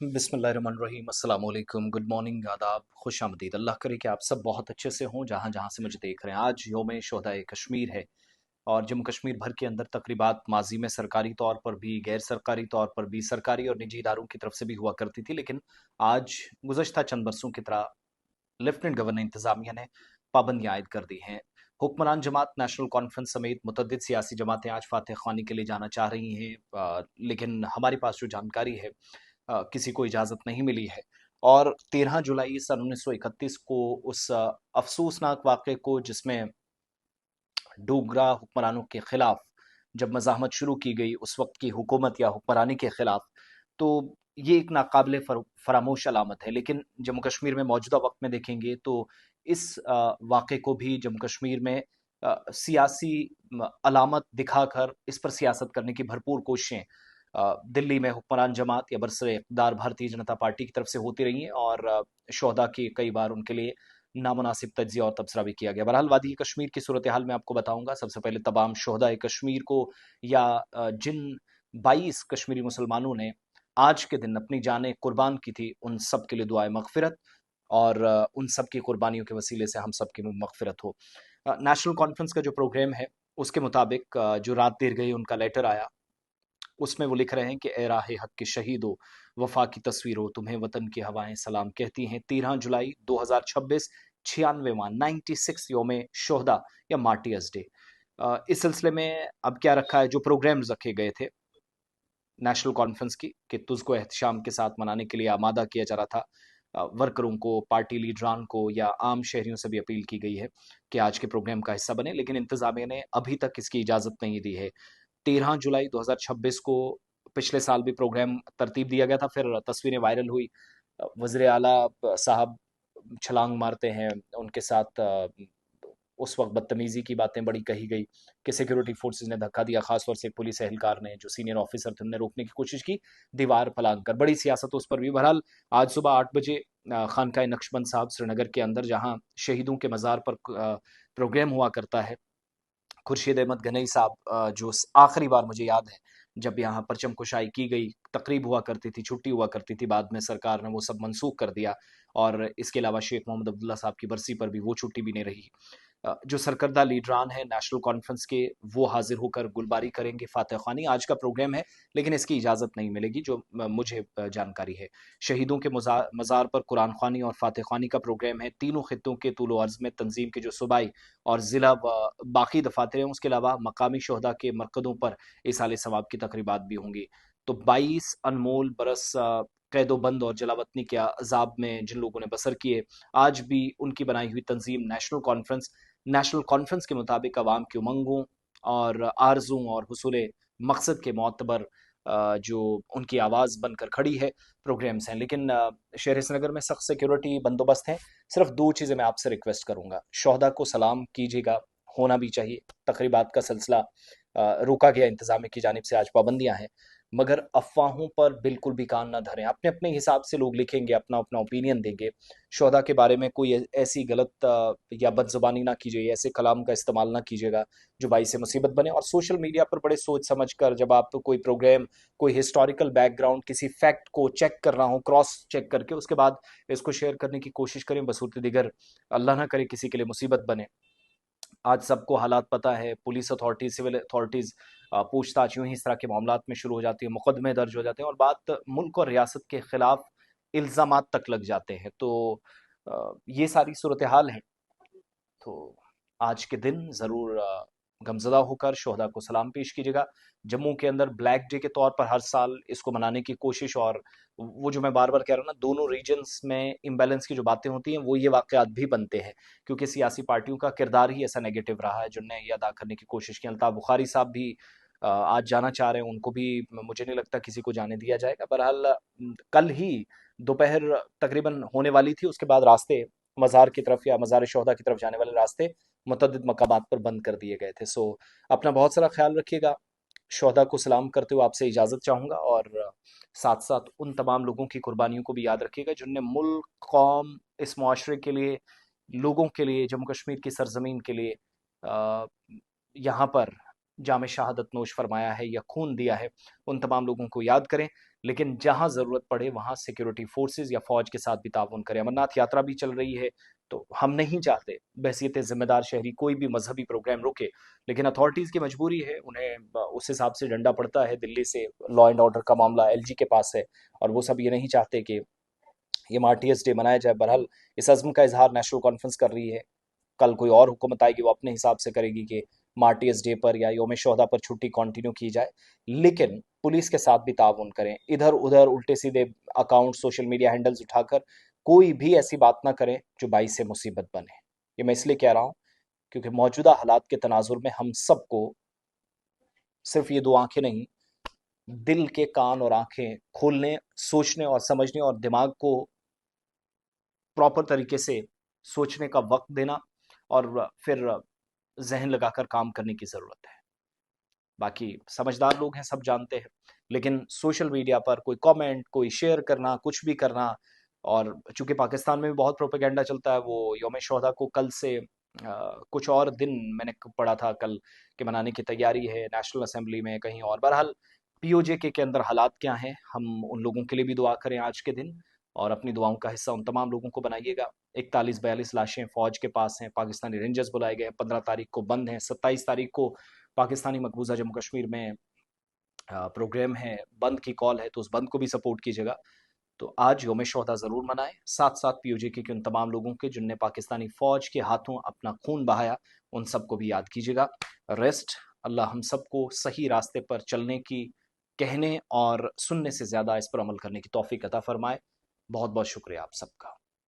बिस्मिल्लाहिर्रहमानिर्रहीम, अस्सलाम वालेकुम, गुड मॉर्निंग, आदाब, खुशामदीद। अल्लाह करे कि आप सब बहुत अच्छे से हों जहाँ जहाँ से मुझे देख रहे हैं। आज यौम शुहदाए कश्मीर है और जम्मू कश्मीर भर के अंदर तकरीबात माजी में सरकारी तौर पर भी, गैर सरकारी तौर पर भी, सरकारी और निजी इदारों की तरफ से भी हुआ करती थी, लेकिन आज गुज़श्ता चंद बरसों की तरह लेफ्टिनेंट गवर्नर इंतजामिया ने पाबंदियां आयद कर दी हैं। हुक्मरान जमात नेशनल कॉन्फ्रेंस समेत मुतअद्दिद सियासी जमातें आज फातह ख्वानी के लिए जाना चाह रही हैं, लेकिन हमारे पास जो जानकारी है किसी को इजाज़त नहीं मिली है। और 13 जुलाई सन 1931 को उस अफसोसनाक वाक़े को, जिसमें डोगरा हुक्मरानों के खिलाफ जब मज़ाहमत शुरू की गई उस वक्त की हुकूमत या हुक्मरानी के खिलाफ, तो ये एक नाकाबिले फरामोश अलामत है। लेकिन जम्मू कश्मीर में मौजूदा वक्त में देखेंगे तो इस वाक़े को भी जम्मू कश्मीर में सियासी अलामत दिखाकर इस पर सियासत करने की भरपूर कोशिशें दिल्ली में हुक्मरान जमात या बरसर इक़्तिदार भारतीय जनता पार्टी की तरफ से होती रही हैं, और शोहदा की कई बार उनके लिए नामुनासिब तज्ज़िया और तबसरा भी किया गया। बहरहाल वादी कश्मीर की सूरत हाल मैं आपको बताऊँगा। सबसे पहले तमाम शोहदाए कश्मीर को, या जिन 22 कश्मीरी मुसलमानों ने आज के दिन अपनी जानें कुर्बान की थी, उन सब के लिए दुआए मग़फ़िरत, और उन सब की कुर्बानियों के वसीले से हम सब की मग़फ़िरत हो। नेशनल कॉन्फ्रेंस का जो प्रोग्राम है, उसके मुताबिक जो रात देर गई उनका लेटर आया, उसमें वो लिख रहे हैं कि ए राहे हक के शहीदो, वफा की तस्वीरों, तुम्हें वतन की हवाएं सलाम कहती हैं। 13 जुलाई 2026, 96वां 96 योम शोहदा या मार्टियर्स डे। इस सिलसिले में अब क्या रखा है, जो प्रोग्राम्स रखे गए थे नेशनल कॉन्फ्रेंस की कि तुझको एहतशाम के साथ मनाने के लिए आमादा किया जा रहा था। वर्करों को, पार्टी लीडरान को या आम शहरियों से भी अपील की गई है कि आज के प्रोग्राम का हिस्सा बने, लेकिन इंतजामिया ने अभी तक इसकी इजाज़त नहीं दी है। 13 जुलाई 2026 को पिछले साल भी प्रोग्राम तरतीब दिया गया था, फिर तस्वीरें वायरल हुई। वज़ीर आला साहब छलांग मारते हैं, उनके साथ उस वक़्त बदतमीज़ी की बातें बड़ी कही गई कि सिक्योरिटी फोर्सेस ने धक्का दिया, ख़ास तौर से एक पुलिस एहलकार ने, जो सीनियर ऑफिसर थे, उन्होंने रोकने की कोशिश की, दीवार फलांग कर। बड़ी सियासत उस पर भी। बहरहाल आज सुबह 8 बजे खानकाए नक्शबंद साहब श्रीनगर के अंदर, जहाँ शहीदों के मज़ार पर प्रोग्राम हुआ करता है, खुर्शीद अहमद गनई साहब, जो आखिरी बार मुझे याद है जब यहाँ परचम कुशाई की गई, तकरीब हुआ करती थी, छुट्टी हुआ करती थी, बाद में सरकार ने वो सब मनसूख कर दिया, और इसके अलावा शेख मोहम्मद अब्दुल्ला साहब की बरसी पर भी वो छुट्टी भी नहीं रही। जो सरकर्दा लीडरान हैं नेशनल कॉन्फ्रेंस के, वो हाजिर होकर गुलबारी करेंगे, फातह ख्वानी आज का प्रोग्राम है, लेकिन इसकी इजाज़त नहीं मिलेगी, जो मुझे जानकारी है। शहीदों के मज़ार पर कुरान ख्वानी और फातह ख्वानी का प्रोग्राम है। तीनों खित्तों के तूल अर्ज़ में तंजीम के जो सूबाई और ज़िला व बाकी दफातर हैं, उसके अलावा मकामी शोहदा के मरकज़ों पर इसाले सवाब की तकरीबात भी होंगी। तो 22 अनमोल बरस कैदोबंद और जलावतनी के अज़ाब में जिन लोगों ने बसर किए, आज भी उनकी बनाई हुई तंजीम नेशनल कॉन्फ्रेंस के मुताबिक अवाम की उमंगों और आरज़ों और हुसूल मकसद के मोतबर जो उनकी आवाज़ बनकर खड़ी है, प्रोग्राम्स हैं। लेकिन शहर श्रीनगर में सख्त सिक्योरिटी बंदोबस्त है। सिर्फ दो चीज़ें मैं आपसे रिक्वेस्ट करूँगा, शोहदा को सलाम कीजिएगा, होना भी चाहिए। तकरीबात का सिलसिला रोका गया इंतज़ामिया की जानिब से, आज पाबंदियाँ हैं, मगर अफ़वाहों पर बिल्कुल भी कान ना धरें। अपने अपने हिसाब से लोग लिखेंगे, अपना अपना ओपिनियन देंगे। शोहदा के बारे में कोई ऐसी गलत या बदज़ुबानी ना कीजिए, ऐसे कलाम का इस्तेमाल ना कीजिएगा जो बाइस मुसीबत बने। और सोशल मीडिया पर बड़े सोच समझ कर, जब आप कोई प्रोग्राम, कोई हिस्टोरिकल बैकग्राउंड, किसी फैक्ट को चेक कर रहा हो, क्रॉस चेक करके उसके बाद इसको शेयर करने की कोशिश करें, बसूरत दिगर अल्लाह ना करे किसी के लिए मुसीबत बने। आज सबको हालात पता है, पुलिस अथॉरिटीज, सिविल अथॉरिटीज पूछताछ यूं ही इस तरह के मामलात में शुरू हो जाती है, मुकदमे दर्ज हो जाते हैं और बात मुल्क और रियासत के खिलाफ इल्जामात तक लग जाते हैं। तो ये सारी सूरत हाल है। तो आज के दिन ज़रूर गमज़दा होकर शोहदा को सलाम पेश कीजिएगा। जम्मू के अंदर ब्लैक डे के तौर पर हर साल इसको मनाने की कोशिश, और वो जो मैं बार-बार कह रहा हूँ ना, दोनों रीजन्स में इम्बैलेंस की जो बातें होती हैं, वो ये वाक़यात भी बनते हैं, क्योंकि सियासी पार्टियों का किरदार ही ऐसा नेगेटिव रहा है, जिनने ये अदा करने की कोशिश की। अल्ताफ़ बुखारी साहब भी आज जाना चाह रहे हैं, उनको भी मुझे नहीं लगता किसी को जाने दिया जाएगा। बहरहाल कल ही दोपहर तकरीबन होने वाली थी, उसके बाद रास्ते मज़ार की तरफ या मज़ार शोहदा की तरफ जाने वाले रास्ते मुतअद्दिद मकामात पर बंद कर दिए गए थे। सो अपना बहुत सारा ख्याल रखिएगा। शोहदा को सलाम करते हुए आपसे इजाज़त चाहूँगा, और साथ साथ उन तमाम लोगों की कुर्बानियों को भी याद रखिएगा जिनने मुल्क, कौम, इस मुआशरे के लिए, लोगों के लिए, जम्मू कश्मीर की सरजमीन के लिए अ, यहाँ पर जाम शहादत नोश फरमाया है या खून दिया है। उन तमाम लोगों को याद करें। लेकिन जहां जरूरत पड़े वहां सिक्योरिटी फोर्सेज या फौज के साथ भी ताउन करें। अमरनाथ यात्रा भी चल रही है, तो हम नहीं चाहते बहसीत जिम्मेदार शहरी कोई भी मजहबी प्रोग्राम रुके, लेकिन अथॉरिटीज की मजबूरी है, उन्हें उस हिसाब से डंडा पड़ता है। दिल्ली से लॉ एंड ऑर्डर का मामला एलजी के पास है, और वो सब ये नहीं चाहते कि ये मार्टियर्स डे मनाया जाए। बहरहाल इस अज़्म का इजहार नेशनल कॉन्फ्रेंस कर रही है। कल कोई और हुकूमत आएगी, वो अपने हिसाब से करेगी कि मार्टियर्स डे पर या योम शोहदा पर छुट्टी कंटिन्यू की जाए, लेकिन पुलिस के साथ भी ताउन करें। इधर उधर उल्टे सीधे अकाउंट, सोशल मीडिया हैंडल्स उठाकर कोई भी ऐसी बात ना करें जो बाइस से मुसीबत बने। ये मैं इसलिए कह रहा हूँ क्योंकि मौजूदा हालात के तनाजुर में हम सबको सिर्फ ये दो आंखें नहीं, दिल के कान और आंखें खोलने, सोचने और समझने और दिमाग को प्रॉपर तरीके से सोचने का वक्त देना और फिर जहन लगाकर काम करने की जरूरत है। बाकी समझदार लोग हैं, सब जानते हैं, लेकिन सोशल मीडिया पर कोई कमेंट, कोई शेयर करना, कुछ भी करना, और चूंकि पाकिस्तान में भी बहुत प्रोपेगेंडा चलता है, वो योम शोहदा को कल से कुछ और दिन मैंने पढ़ा था कल के मनाने की तैयारी है नेशनल असेंबली में कहीं और। बहरहाल पीओजे के अंदर हालात क्या हैं, हम उन लोगों के लिए भी दुआ करें आज के दिन, और अपनी दुआओं का हिस्सा उन तमाम लोगों को बनाइएगा। 41-42 लाशें फौज के पास हैं, पाकिस्तानी रेंजर्स बुलाए गए हैं, 15 तारीख को बंद हैं, 27 तारीख को पाकिस्तानी मकबूजा जम्मू कश्मीर में प्रोग्राम है, बंद की कॉल है, तो उस बंद को भी सपोर्ट कीजिएगा। तो आज योम शोहदा जरूर मनाएं, साथ साथ पीओजे के उन तमाम लोगों के जिनने पाकिस्तानी फौज के हाथों अपना खून बहाया, उन सबको भी याद कीजिएगा। रेस्ट, अल्लाह हम सबको सही रास्ते पर चलने की, कहने और सुनने से ज्यादा इस पर अमल करने की तौफीक अता फरमाए। बहुत बहुत शुक्रिया आप सबका।